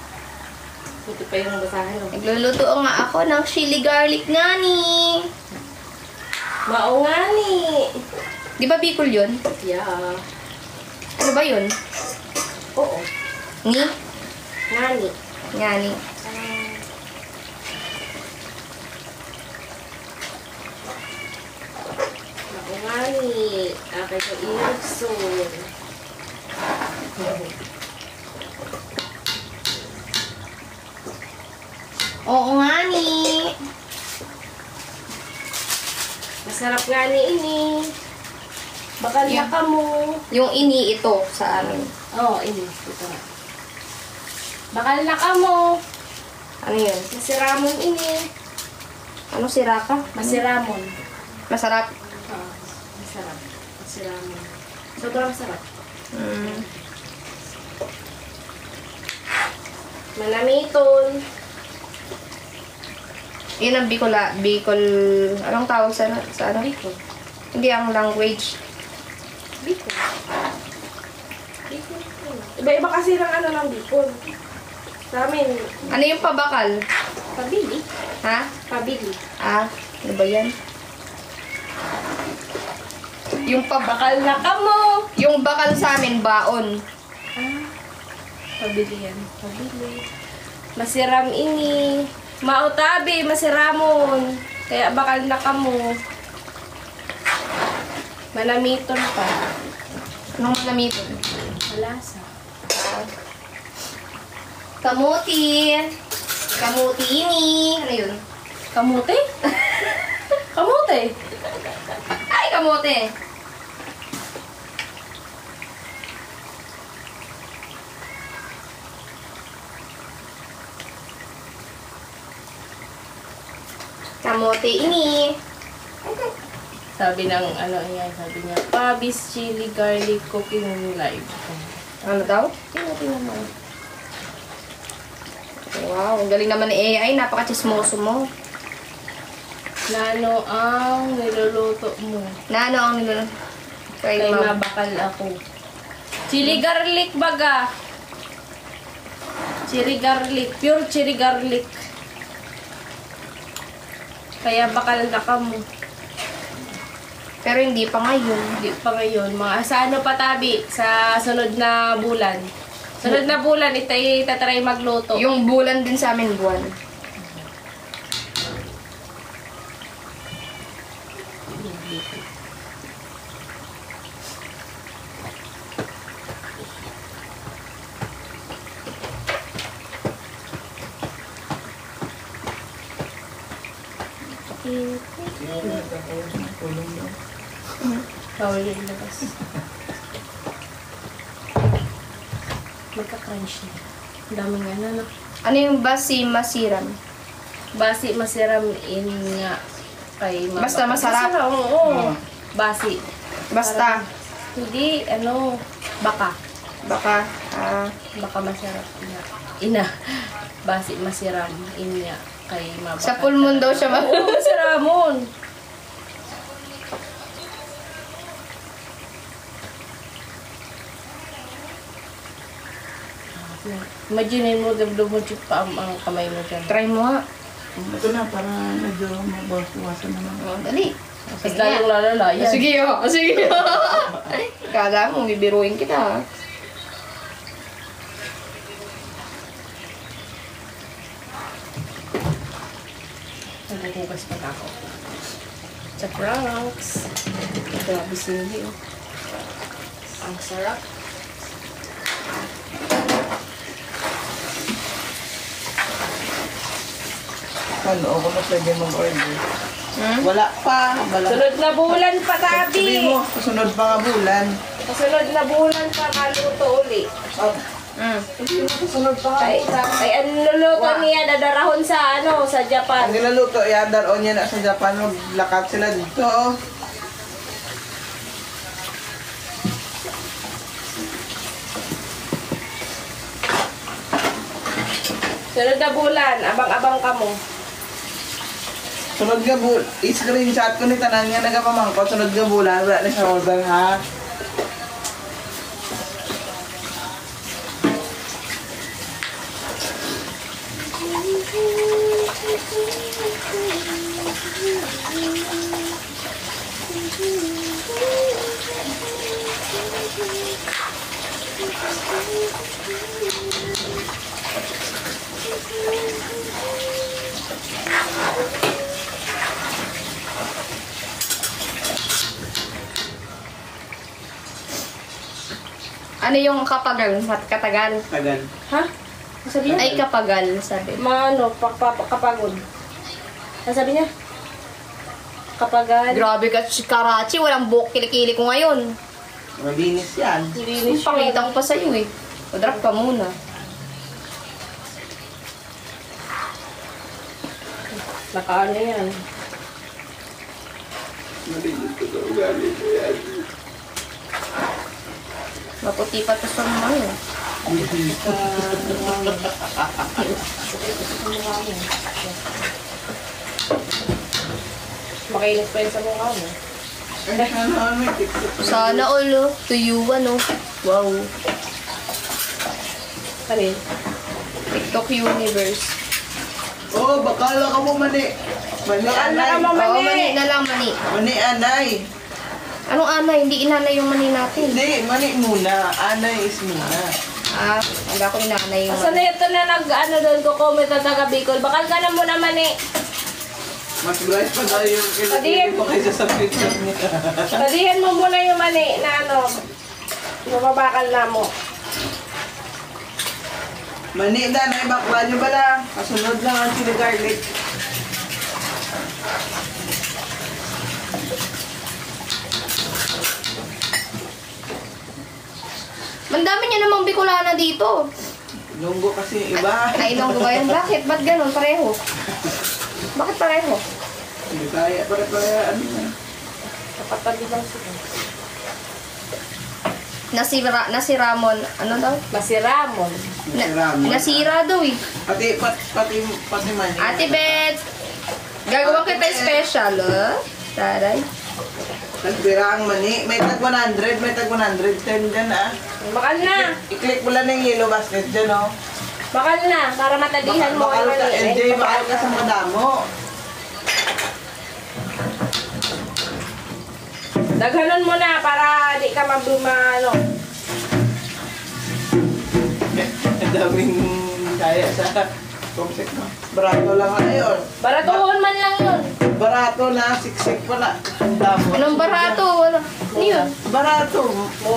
Buti pa yung basahan. No? Nagluluto nga ako ng chili garlic nga ni. Mao nga ni. Di ba Bicol yun? Yeah. Ano ba yun? Oo. Ni? Ngani. Nga ni. Mao nga ni. Akay ko ilusun. Oo nga ni. Masarap nga ni ini. Bakal Yeah. na ka mo. Yung ini ito sa amin. Oo, ini. Ito nga. Bakal na ka mo. Ano yun? Masiramon ini. Ano sira ka? Masiramon. Masarap. Oo, masarap. Masiramon. Sobrang sarap. Manamiton. Yun ang Bicol, anong tawag sa ano? Bicol. Hindi ang language. Bicol. Iba-iba kasi ng ano ng bipon. Sa amin, Ano yung pabakal? pabili. Ha? Pabili. Ah, ano ba yan? Yung pabakal na kamo. Yung bakal sa amin, baon. Pabili yan. Pabili. Masiram ini. Mautabi, masiramon. Kaya bakal na kamo. Manamiton pa. Anong malamiton? Malasa. Kamuti. Kamuti ini. Ano yun? Kamote? Kamote? Ay, kamote. Kamote ini. Sabi ng ano yan, sabi niya, Pabis Chili Garlic Cooking Live. Ano daw? Tingnan mo. Wow, ang galing naman ni AI. Napaka-chismoso mo. Nano ang niluluto mo? Na ano ang nilun? Kay Kay ma'am. mabakal ako. Chili garlic baga. Chili garlic. Pure chili garlic. Kaya bakal na ka mo. Pero hindi pa ngayon. Hindi pa ngayon. Mga, sa ano pa tabi? Sa sunod na bulan. Sunod na bulan, itatry magluto. Yung bulan din sa amin buwan. Bawal yung ilabas. Magka-crunch na. Ang daming ano. Ano yung basi masiram? Basi masiram in nga kay mama. Basta masarap. Oo. Basi. Basta. Hindi, ano, baka. Baka. Ah, Baka masarap na. Ina. Basi masiram in nga kay mama. sa full moon daw siya Oo, masiramon. Imagine mo, dumudjik pa ang kamay mo dyan. Try mo nga. Ito na, para medyo mabawas-bawasan naman. Oh, dali. Tapos lalong lalala. Yan. Sige oh. Sige oh. Kala mo, bibiruin kita. ah. Naghugas pa ako. Sa Crocs. Grabe sili. Oh. Ang sarap. Ano, ako na pwede mag-order. Hmm? Wala pa. Wala. Sunod na bulan pa, Sabi Tabi. mo, kasunod pa nga bulan. Kasunod na bulan pa, kaluto uli. Mm. Kasunod pa nga Ay, ay ang luluto niya, dadarahon sa ano, sa Japan. Ang nilaluto, yadar o niya na sa Japan, maglakat sila dito. Sunod na bulan, abang-abang ka mo. Sunod nga bulan, i-screenshot ko ni tanan nga nagapamangkot, sunod nga bulan, wala na siya order ha. Ano yung kapagal? Katagal? Tagal. Ha? Sabi niya? Ay, kapagal, sabi. Mga ano, kapagod. Ano sabi niya? Kapagan. Grabe ka, si Karachi. Walang buhok kilikili ko ngayon. Malinis yan. Linis siya. Pakita ko pa sa'yo eh. O-drop ka muna. Nakaano yan. Malinis ko daw galing ko yan. Maputi pa to sa mga yun. Makinis pa yun sa mukha mo. Ay, sana may TikTok. Sana all, oh. Tuyuan, oh. Wow. Ano yun? TikTok universe. Oh, bakala ka mo mani. Mani anay. Oo, mani na lang, mani. Mani anay. Anong anay? Hindi inanay yung mani natin. Hindi, mani muna. Anay is muna. Ah, hindi ako inanay yung Asa na mani. ito na nag-ano doon ko comment na taga Bicol. Bakal ka na muna mani. Mas guys pa tayo yung Padihin. pa kaysa sa picture niya. Padihin mo muna yung mani na ano. Mababakal na mo. Mani na, naibakla nyo ba lang? Kasunod lang ang chili garlic. Mandami niya namang Bicolana dito. Lunggo kasi yung iba. Nailang ko ba yan? Bakit? Ba't ganun? Pareho. Bakit pareho? Hindi kaya, pare-pare, ano na. Kapatabi lang sila. Nasi Ramon. Ano daw? Masiramon. Nasira daw eh. Pati mani. Ate Beth, gagawin kita special, oh. Taray. Nagbira ang mani. May tag 100, may tag 110 dyan ah. Bakal na. I-click mo lang ng yellow basket dyan oh. Bakal na. Para matadihan mo Bakal ang ka, mani. LJ, bakal ka sa madamo. Daghanon mo na para di ka ano. Ang daming kaya sa complex mo. Barato lang na yun. Baratuhon man lang yun. Barato na, siksik pala. Ang damo. Anong barato? Ano yun? Barato,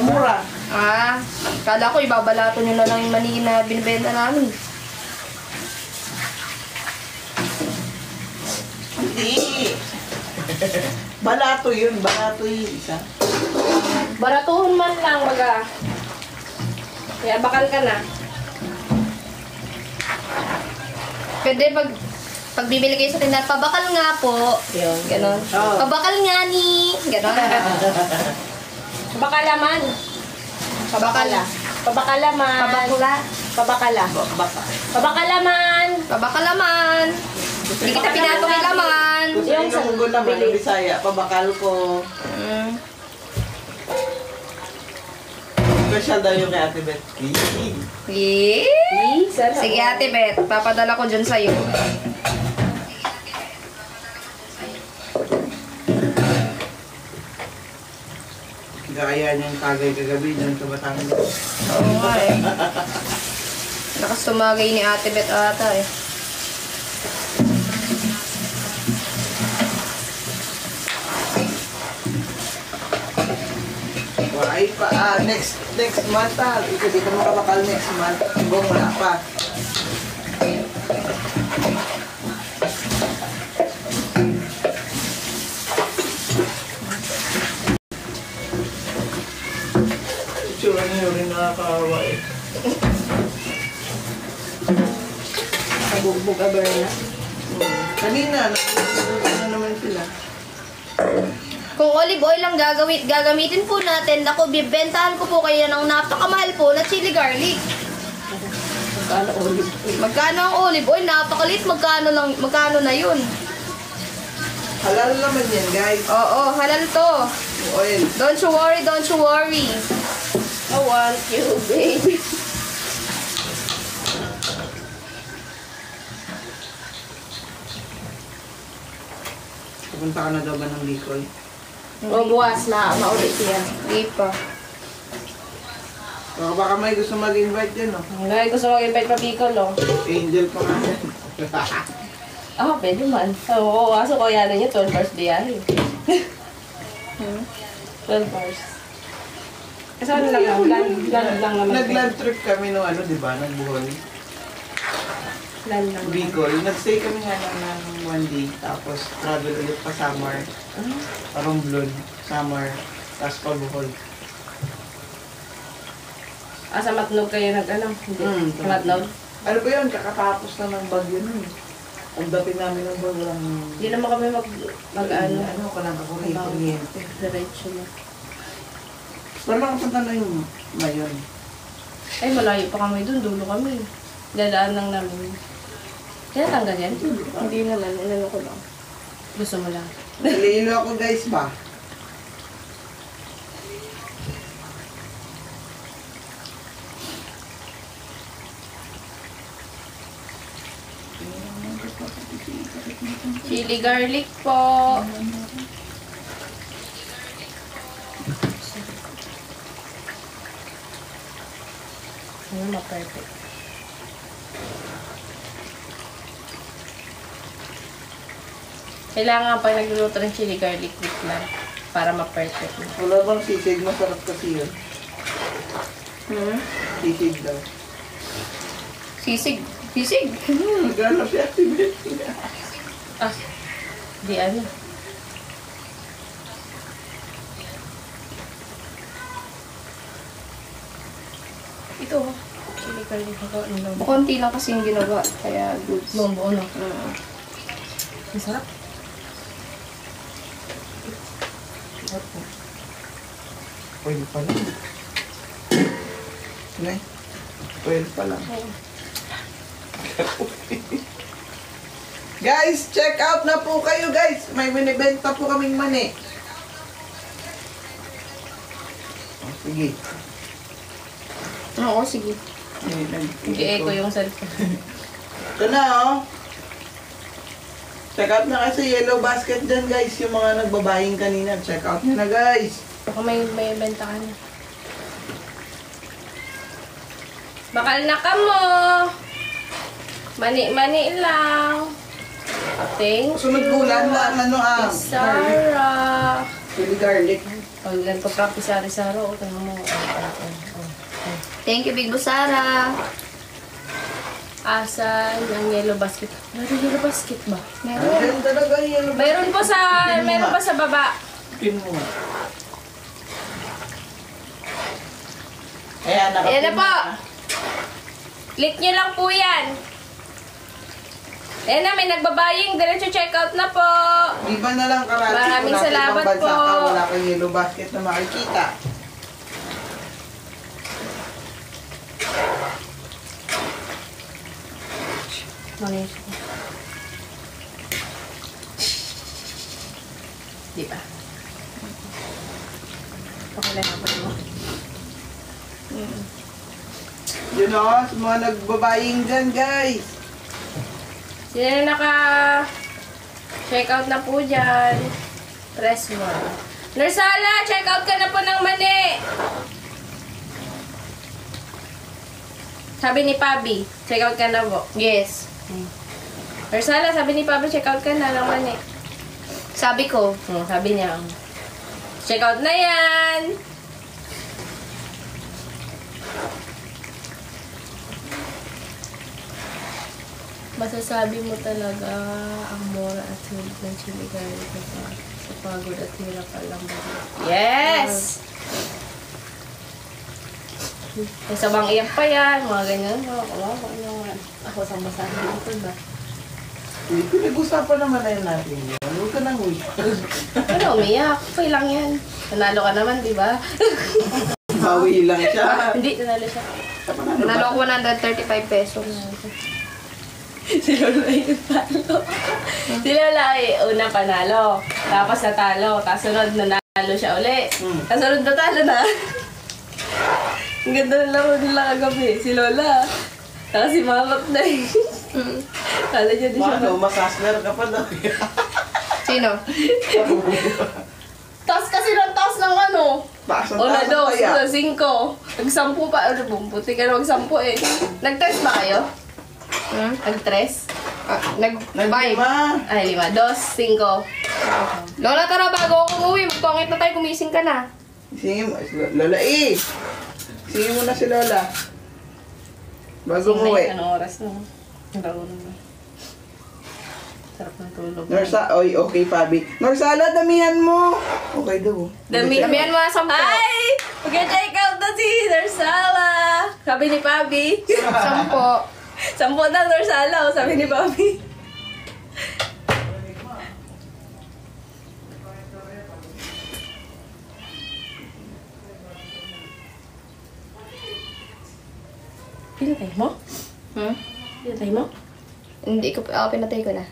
mura. Ah, kala ko ibabalato nyo na lang yung mani na binibenta namin. Hindi. Balato yun, barato yun isa. Baratuhon man lang baga. Kaya bakal ka na. Pwede pag bibili kayo sa tindahan, pabakal nga po. Yun. Ganon. Oo. Pabakal nga ni. Ganon. Pabakalaman. Pabakala. Pabakalaman. Pabakla. Pabakala. Baka. Pabakalaman. Pabakalaman. Hindi kita pinatong yung laman. Gusto Yung yung sa sa naman bili. ng Bisaya, pabakal ko. Mm. Special daw yung kay Ate Beth. Yeah. Sana. Sige Ate Beth, papadala ko dyan sa'yo. Gaya niyang tagay kagabi dyan sa Batangas. Oo nga eh. Lakas tumagay ni Ate Beth ata eh. Ay pa, next month ikaw di ka makabakal next month. Hanggang wala pa. Itsura niyo rin nakakaawa eh. Nabugbog aber na. Kanina, na naman sila. Kung olive oil lang gagamitin po natin, ako, bibentahan ko po kayo ng napakamahal po na chili garlic. Magkano ulit? Magkano ang olive oil? Napakalit. Magkano na yun? Halal naman yan, guys. Oo, halal to. Oil. Don't you worry, don't you worry. I want you, baby. Pupunta ka na daw ba ng Bicol? O buwas na maulit siya. Di pa. Baka may gusto mag-invite din, no? Ngayon gusto mag-invite pa Bicol, no? Angel pa nga yan. Ah, pwede man. Oo, aso ko yan niya, 12 bars biyahe. 12 bars. Kasi ano lang lang naman. Nag-land trip kami no ano, di ba? Nagbuhol. Plan lang. Bicol. Nag-stay kami nga ng one day. Tapos travel ulit pa Samar. Romblon, Samar. Tapos pa Bohol. Ah, sa Matnog kayo nag-ano? Hindi. Sa Matnog? Ano ba yun? Kakatapos na ng bagyo nun. Ang dating namin ng bagyo lang. Hindi naman kami mag-ano. Ano ka lang ako kuryente. Diretso na. Pero nakapunta na yung mayon. Ay, malayo pa kami dun. Dulo kami. Dadaan lang namin. Kaya tanggal yan? Hindi naman, inano ko lang. Gusto mo lang. Nalilo ako guys ba? Chili garlic po. Ano ma-perfect. Kailangan pag nagluluto ng chili garlic wait lang para ma-perfect na. Wala bang sisig? Masarap kasi yun. Sisig daw. Sisig. Sisig. Naghanap si Ate Betty. Ah, di ano. Ito, chili garlic ako. Konti lang kasi yung ginawa. Kaya good. Buong buo, no? Mm. Masarap. Oil pa lang. Nay, oil pa lang. Guys, check out na po kayo guys. May binibenta po kaming mani. Oh, sige. Oo, sige. Nag-echo yung cellphone. Ito na oh. Check out na kasi yellow basket dyan guys. Yung mga nagbabaying kanina. Check out na guys. Baka may benta ka na. Bakal na ka mo. Mani-mani lang. Thank you. Sunod bulan na ano Sarah. chili garlic. Pag nagpa-practice sari-saro, tingnan mo. Thank you, Big Busara. Asan ang yellow basket? Meron yellow basket ba? Meron talaga yung yellow basket. Meron pa sa baba. Pin mo nga. Ayan, nakapin Ayan na po. na. Click nyo lang po yan. Ayan na, may nagbabaying. Diretso check out na po. Di ba na lang karati? Maraming Wala salamat ibang bansa po. ka, wala kang yellow basket na makikita. Manis ko. Di ba? Pakilay ka pa mo. Yun o, sa mga nagbabaying dyan guys. Sino na naka-check out na po dyan? Press 1. Nursala, check out ka na po ng mani. Sabi ni Pabi, check out ka na po. Yes. Nursala, sabi ni Pabi, check out ka na ng mani. Sabi ko. Sabi niya. Check out na yan. Masasabi mo talaga ang mura at sulit ng chili garlic sa pagod at hirap alam mo. Yes! May sabang iyak pa yan, mga ganyan. Ako sa basahin dito ba? Uy, pinag-usapan naman na yun natin yun. Huwag ka nang uy. Ano, umiyak. Okay lang yan. Nanalo ka naman, di ba? Bawi lang siya. Hindi, nanalo siya. Ano Nanalo ba? ako 135 pesos. Si Lola yung talo. Si Lola ay una panalo. Tapos natalo. Tapos sunod nanalo siya uli. Tapos sunod natalo na. Ang ganda ng laro nila kagabi. Si Lola. Tapos si Mamat na eh. Kala niya di siya. Ano, masasner ka pa daw. Sino? Taas kasi ng taas ng ano. Taas ang O na taas dos, kaya. na 5. Nag-10 pa. Ano bang puti ka na mag-10 eh. Nag-3 ba kayo? Nag-3? Nag-5. Nandima. Ay, 5. 2, 5. Lola, tara bago ako umuwi. Magpangit na tayo. Gumising ka na. Sige mo, Lola eh. Sige mo na si Lola. Bago umuwi. Anong oras na? Laro naman. Sarap ng tulog. Oy, okay, Pabi. Norsala, damihan mo. Okay daw. Damihan mo na 10. Ay! Mag-check out na si Nursala. Sabi ni Pabi. 10. 10 na Nursala. Sabi ni Pabi. Pinatay mo? Pinatay mo? Hindi ko, pinatay ko na.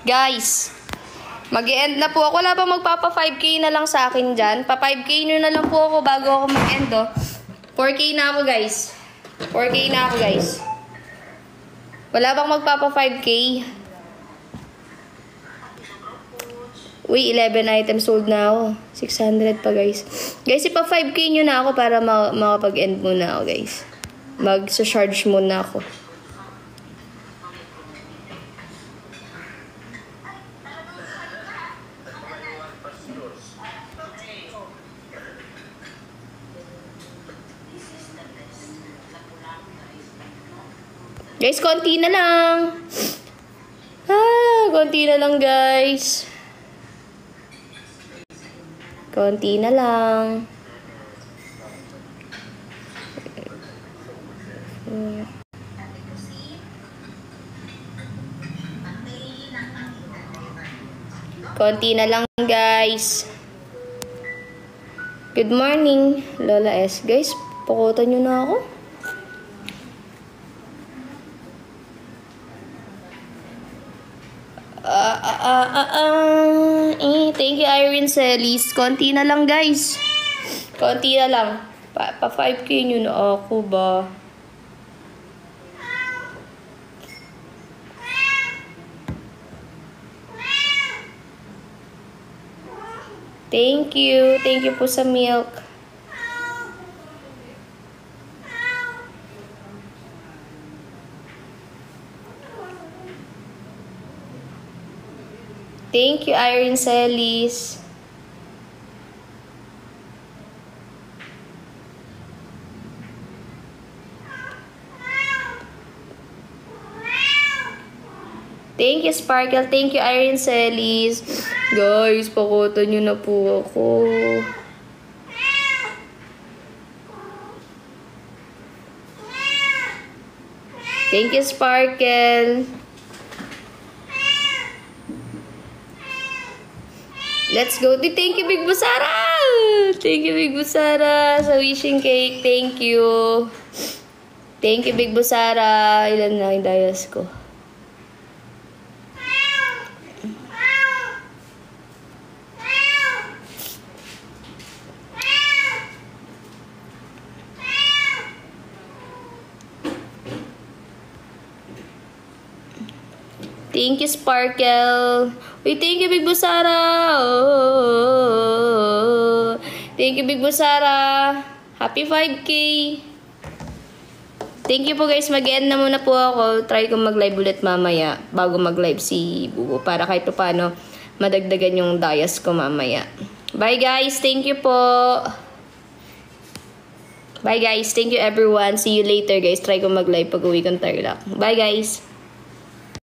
Guys, mag-e-end na po ako. Wala bang magpapa 5K na lang sa akin dyan? Pa 5K nyo na lang po ako bago ako mag-end, oh. 4K na ako, guys. 4K na ako, guys. Wala bang magpapa 5K? Uy, 11 items sold na ako. 600 pa, guys. Guys, ipa 5K nyo na ako para makapag-end muna ako, guys. Mag-charge muna ako. Guys, konti na lang. Konti na lang, guys. Konti na lang. Konti na lang, guys. Good morning, Lola S. Guys, pakutan nyo na ako. Thank you, Irene Celis. Konti na lang, guys. Konti na lang. Pa 5K nyo na ako ba? Thank you. Thank you po sa milk. Thank you, Irene Celis. Thank you, Sparkle. Thank you, Irene Celis. Guys, pakutan nyo na po ako. Thank you, Sparkle. Let's go. Thank you, Big Busara. Thank you, Big Busara. Sa wishing cake. Thank you. Thank you, Big Busara. Ilan na yung dias ko? Thank you, Sparkle. Uy, thank you, Big Busara. Oh. Thank you, Big Busara. Happy 5K. Thank you po, guys. Mag-end na muna po ako. Try ko mag-live ulit mamaya bago mag-live si Bubu para kahit paano madagdagan yung dias ko mamaya. Bye, guys. Thank you po. Bye, guys. Thank you, everyone. See you later, guys. Try ko mag-live pag uwi kong Tarlac. Bye, guys.